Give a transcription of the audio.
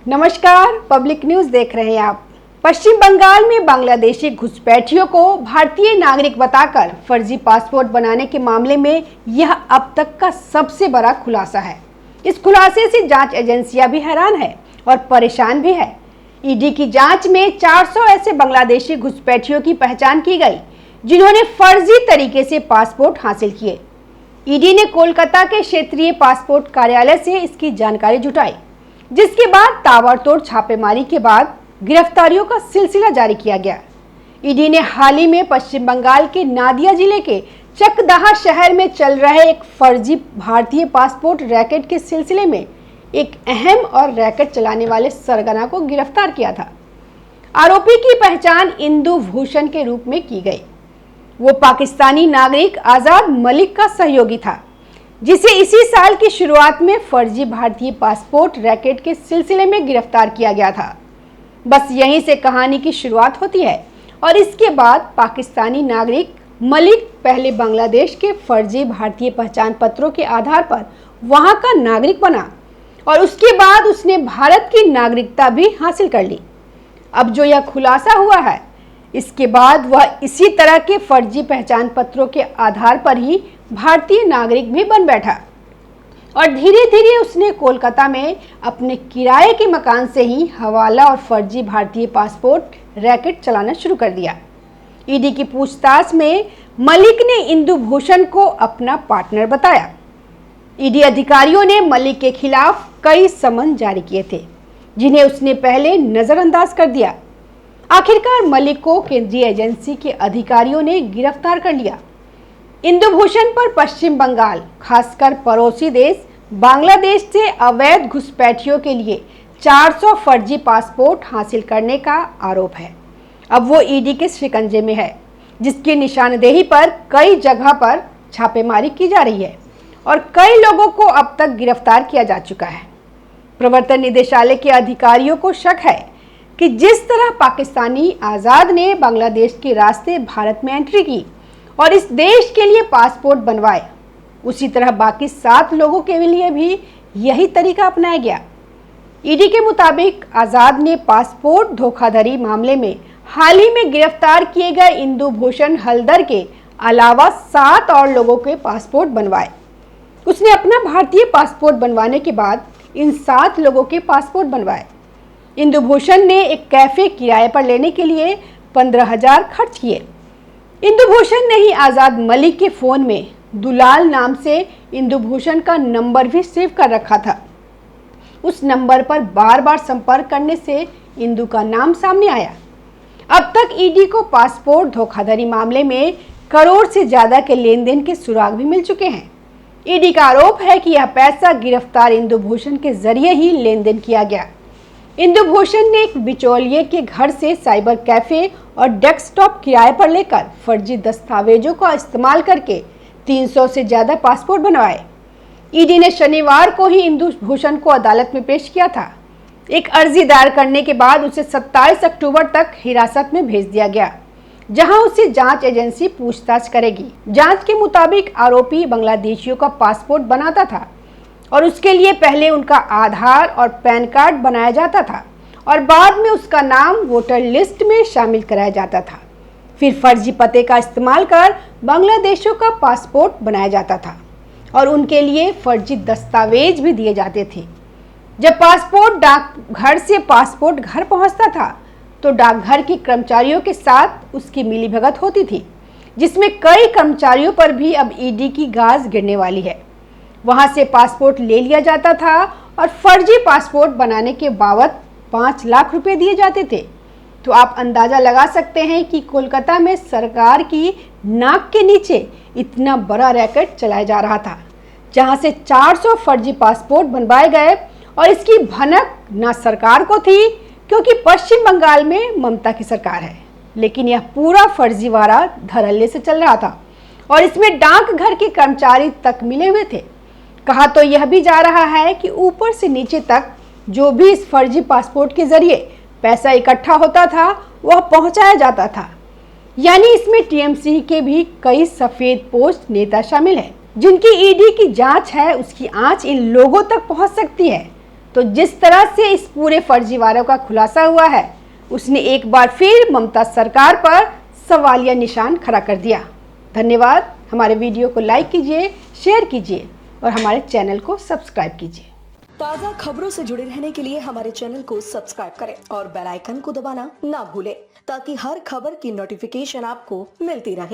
नमस्कार, public news देख रहे हैं आप। पश्चिम बंगाल में बांग्लादेशी घुसपैठियों को भारतीय नागरिक बताकर फर्जी पासपोर्ट बनाने के मामले में यह अब तक का सबसे बड़ा खुलासा है। इस खुलासे से जांच एजेंसियां भी हैरान है और परेशान भी है। ईडी की जांच में 400 ऐसे बांग्लादेशी घुसपैठियों की पहचान की गई जिन्होंने फर्जी तरीके से पासपोर्ट हासिल किए। ईडी ने कोलकाता के क्षेत्रीय पासपोर्ट कार्यालय से इसकी जानकारी जुटाई, जिसके बाद ताबड़तोड़ छापेमारी के बाद गिरफ्तारियों का सिलसिला जारी किया गया। ईडी ने हाल ही में पश्चिम बंगाल के नादिया जिले के चकदाहा शहर में चल रहे एक फर्जी भारतीय पासपोर्ट रैकेट के सिलसिले में एक अहम और रैकेट चलाने वाले सरगना को गिरफ्तार किया था। आरोपी की पहचान इंदु भूषण के रूप में की गई। वो पाकिस्तानी नागरिक आजाद मलिक का सहयोगी था, जिसे इसी साल की शुरुआत में फर्जी भारतीय पासपोर्ट रैकेट के सिलसिले में गिरफ्तार किया गया था। बस यहीं से कहानी की शुरुआत होती है और इसके बाद पाकिस्तानी नागरिक मलिक पहले बांग्लादेश के फर्जी भारतीय पहचान पत्रों के आधार पर वहां का नागरिक बना और उसके बाद उसने भारत की नागरिकता भी हासिल कर ली। अब जो यह खुलासा हुआ है, इसके बाद वह इसी तरह के फर्जी पहचान पत्रों के आधार पर ही भारतीय नागरिक भी बन बैठा और धीरे धीरे उसने कोलकाता में अपने किराए के मकान से ही हवाला और फर्जी भारतीय पासपोर्ट रैकेट चलाना शुरू कर दिया। ईडी की पूछताछ में मलिक ने इंदु भूषण को अपना पार्टनर बताया। ईडी अधिकारियों ने मलिक के खिलाफ कई समन जारी किए थे, जिन्हें उसने पहले नजरअंदाज कर दिया। आखिरकार मलिक को केंद्रीय एजेंसी के अधिकारियों ने गिरफ्तार कर लिया। इंदु भूषण पर पश्चिम बंगाल, खासकर पड़ोसी देश बांग्लादेश से अवैध घुसपैठियों के लिए 400 फर्जी पासपोर्ट हासिल करने का आरोप है। अब वो ईडी के शिकंजे में है, जिसकी निशानदेही पर कई जगह पर छापेमारी की जा रही है और कई लोगों को अब तक गिरफ्तार किया जा चुका है। प्रवर्तन निदेशालय के अधिकारियों को शक है कि जिस तरह पाकिस्तानी आज़ाद ने बांग्लादेश के रास्ते भारत में एंट्री की और इस देश के लिए पासपोर्ट बनवाए, उसी तरह बाकी 7 लोगों के लिए भी यही तरीका अपनाया गया। ईडी के मुताबिक आज़ाद ने पासपोर्ट धोखाधड़ी मामले में हाल ही में गिरफ्तार किए गए इंदु भूषण हलदर के अलावा 7 और लोगों के पासपोर्ट बनवाए। उसने अपना भारतीय पासपोर्ट बनवाने के बाद इन 7 लोगों के पासपोर्ट बनवाए। इंदु भूषण ने एक कैफे किराए पर लेने के लिए 15,000 खर्च किए। इंदु भूषण ने ही आज़ाद मलिक के फ़ोन में दुलाल नाम से इंदु भूषण का नंबर भी सेव कर रखा था। उस नंबर पर बार बार संपर्क करने से इंदु का नाम सामने आया। अब तक ईडी को पासपोर्ट धोखाधड़ी मामले में करोड़ से ज़्यादा के लेन देन के सुराग भी मिल चुके हैं। ईडी का आरोप है कि यह पैसा गिरफ्तार इंदु भूषण के जरिए ही लेन देन किया गया। इंदु भूषण ने एक बिचौलिए के घर से साइबर कैफे और डेस्कटॉप किराए पर लेकर फर्जी दस्तावेजों का इस्तेमाल करके 300 से ज़्यादा पासपोर्ट बनवाए। ईडी ने शनिवार को ही इंदु भूषण को अदालत में पेश किया था। एक अर्जी दायर करने के बाद उसे 27 अक्टूबर तक हिरासत में भेज दिया गया, जहां उससे जांच एजेंसी पूछताछ करेगी। जांच के मुताबिक आरोपी बांग्लादेशियों का पासपोर्ट बनाता था और उसके लिए पहले उनका आधार और पैन कार्ड बनाया जाता था और बाद में उसका नाम वोटर लिस्ट में शामिल कराया जाता था। फिर फर्जी पते का इस्तेमाल कर बांग्लादेशियों का पासपोर्ट बनाया जाता था और उनके लिए फर्जी दस्तावेज भी दिए जाते थे। जब पासपोर्ट डाकघर से पासपोर्ट घर पहुंचता था, तो डाकघर के कर्मचारियों के साथ उसकी मिलीभगत होती थी, जिसमें कई कर्मचारियों पर भी अब ईडी की गाज गिरने वाली है। वहां से पासपोर्ट ले लिया जाता था और फर्जी पासपोर्ट बनाने के बाबत 5 लाख रुपए दिए जाते थे। तो आप अंदाजा लगा सकते हैं कि कोलकाता में सरकार की नाक के नीचे इतना बड़ा रैकेट चलाया जा रहा था, जहां से 400 फर्जी पासपोर्ट बनवाए गए और इसकी भनक ना सरकार को थी, क्योंकि पश्चिम बंगाल में ममता की सरकार है, लेकिन यह पूरा फर्जीवाड़ा धड़ल्ले से चल रहा था और इसमें डाकघर के कर्मचारी तक मिले हुए थे। कहा तो यह भी जा रहा है कि ऊपर से नीचे तक जो भी इस फर्जी पासपोर्ट के जरिए पैसा इकट्ठा होता था, वह पहुंचाया जाता था। यानी इसमें टीएमसी के भी कई सफेद पोस्ट नेता शामिल हैं, जिनकी ईडी की जांच है उसकी आंच इन लोगों तक पहुंच सकती है। तो जिस तरह से इस पूरे फर्जीवाड़े का खुलासा हुआ है, उसने एक बार फिर ममता सरकार पर सवालिया निशान खड़ा कर दिया। धन्यवाद। हमारे वीडियो को लाइक कीजिए, शेयर कीजिए और हमारे चैनल को सब्सक्राइब कीजिए। ताज़ा खबरों से जुड़े रहने के लिए हमारे चैनल को सब्सक्राइब करें और बेल आइकन को दबाना ना भूलें, ताकि हर खबर की नोटिफिकेशन आपको मिलती रहे।